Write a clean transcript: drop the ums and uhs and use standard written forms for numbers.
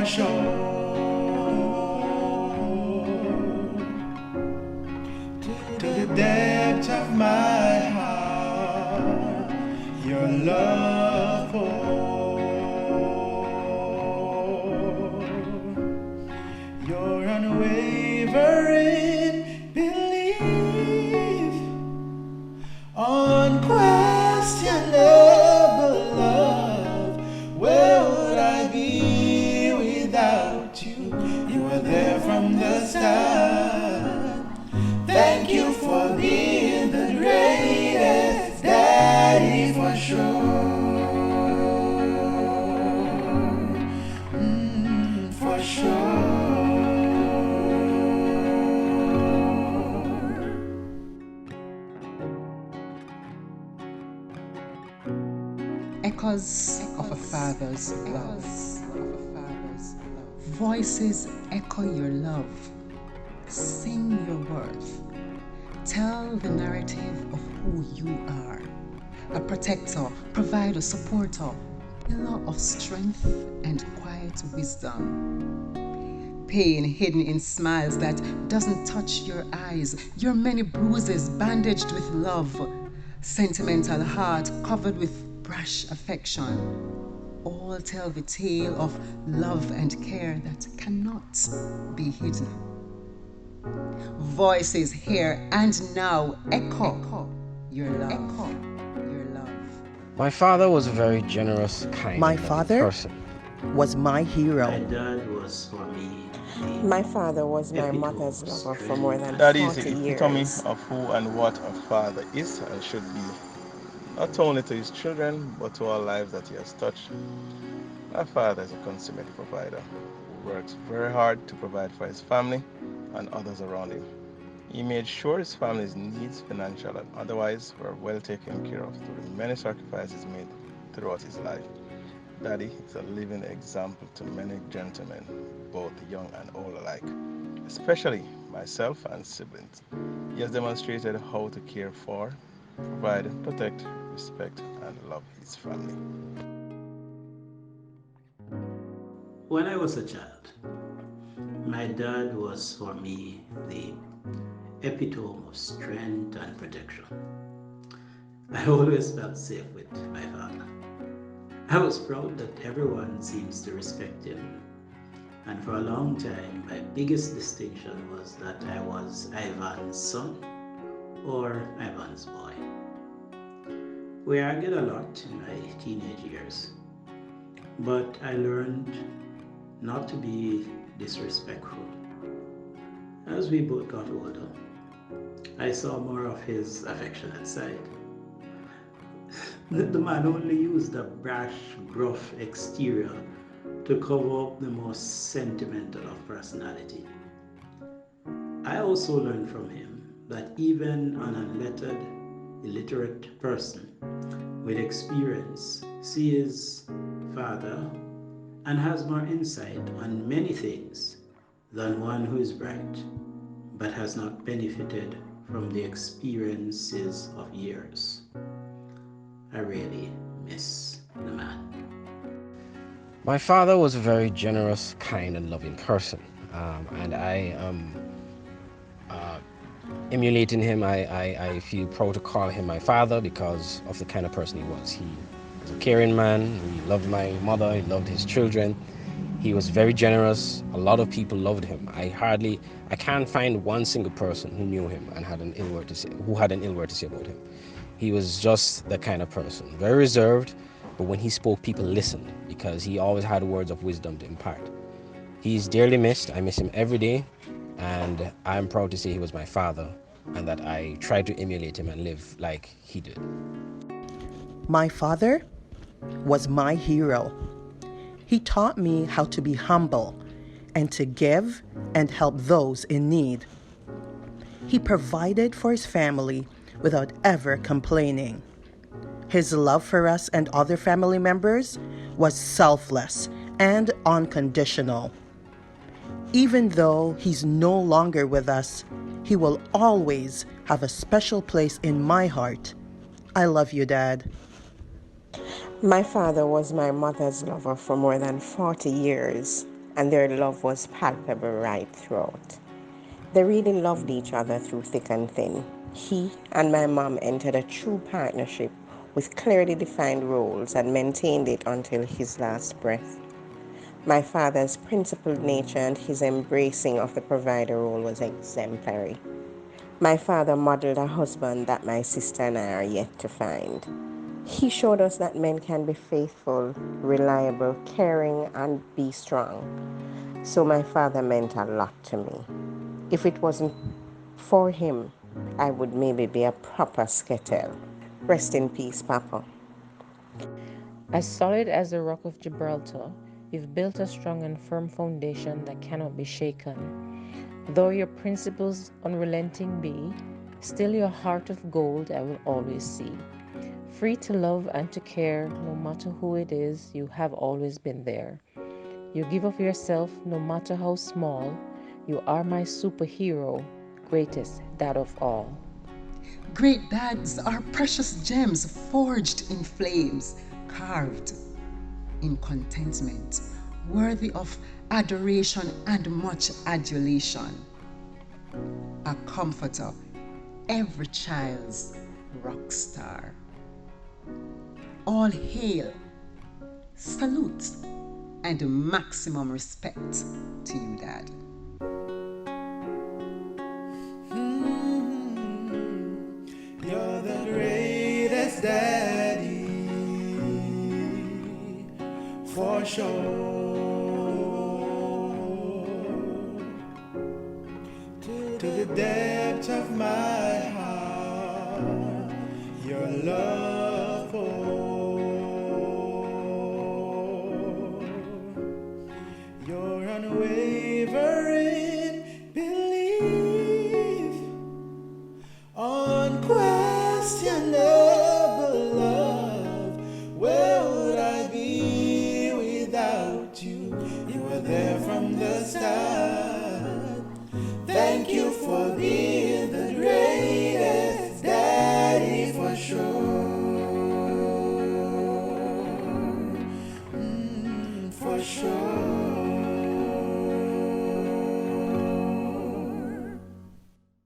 for sure. To the depth of my heart, your love pour, your unwavering belief, unquestionable love. Where would I be without you? You were there from the start. Thank you for being the greatest daddy for sure. For sure. Echoes of a father's love. Voices echo your love. Sing your worth. Tell the narrative of who you are. A protector, provider, supporter, pillar of strength and quiet wisdom. Pain hidden in smiles that doesn't touch your eyes. Your many bruises bandaged with love. Sentimental heart covered with brash affection. All tell the tale of love and care that cannot be hidden. Voices here and now echo your love. My father was a very generous, kind, My and loving father person. was my hero. My dad was for me. My father was my mother's lover for more than That is 40 the epitome years. of who and what a father is and should be, not only to his children, but to all lives that he has touched. My father is a consummate provider who works very hard to provide for his family and others around him. He made sure his family's needs, financial and otherwise, were well taken care of through the many sacrifices made throughout his life. Daddy is a living example to many gentlemen, both young and old alike, especially myself and siblings. He has demonstrated how to care for, provide, protect, respect, and love his family. When I was a child, my dad was for me the epitome of strength and protection. I always felt safe with my father. I was proud that everyone seems to respect him. And for a long time, my biggest distinction was that I was Ivan's son or Ivan's boy. We argued a lot in my teenage years, but I learned not to be disrespectful. As we both got older, I saw more of his affectionate side. The man only used a brash, gruff exterior to cover up the most sentimental of personality. I also learned from him that even an unlettered, illiterate person with experience sees father and has more insight on many things than one who is bright but has not benefited from the experiences of years. I really miss the man. My father was a very generous, kind, and loving person, and I emulating him. I feel proud to call him my father because of the kind of person he was. He was a caring man. He loved my mother. He loved his children. He was very generous. A lot of people loved him. I can't find one single person who knew him and had an ill word to say about him. He was just the kind of person, very reserved, but when he spoke, people listened because he always had words of wisdom to impart. He's dearly missed. I miss him every day, and I'm proud to say he was my father and that I tried to emulate him and live like he did. My father was my hero. He taught me how to be humble and to give and help those in need. He provided for his family without ever complaining. His love for us and other family members was selfless and unconditional. Even though he's no longer with us, he will always have a special place in my heart. I love you, Dad. My father was my mother's lover for more than 40 years. and their love was palpable right throughout. They really loved each other through thick and thin. He and my mom entered a true partnership with clearly defined roles and maintained it until his last breath. My father's principled nature and his embracing of the provider role was exemplary. My father modeled a husband that my sister and I are yet to find. He showed us that men can be faithful, reliable, caring, and be strong. So my father meant a lot to me. If it wasn't for him, I would maybe be a proper skettle. Rest in peace, Papa. As solid as the rock of Gibraltar, you've built a strong and firm foundation that cannot be shaken. Though your principles unrelenting be, still your heart of gold I will always see. Free to love and to care, no matter who it is, you have always been there. You give of yourself, no matter how small. You are my superhero, greatest that of all. Great dads are precious gems forged in flames, carved in contentment, worthy of adoration and much adulation. A comforter, every child's rock star. All hail, salute, and maximum respect to you, Dad. You're the greatest daddy, for sure. To the depths of my heart, your love for your unwavering belief, unquestionable love. Where would I be without you? You were there from the start. Thank you for being the greatest daddy, for sure. For sure.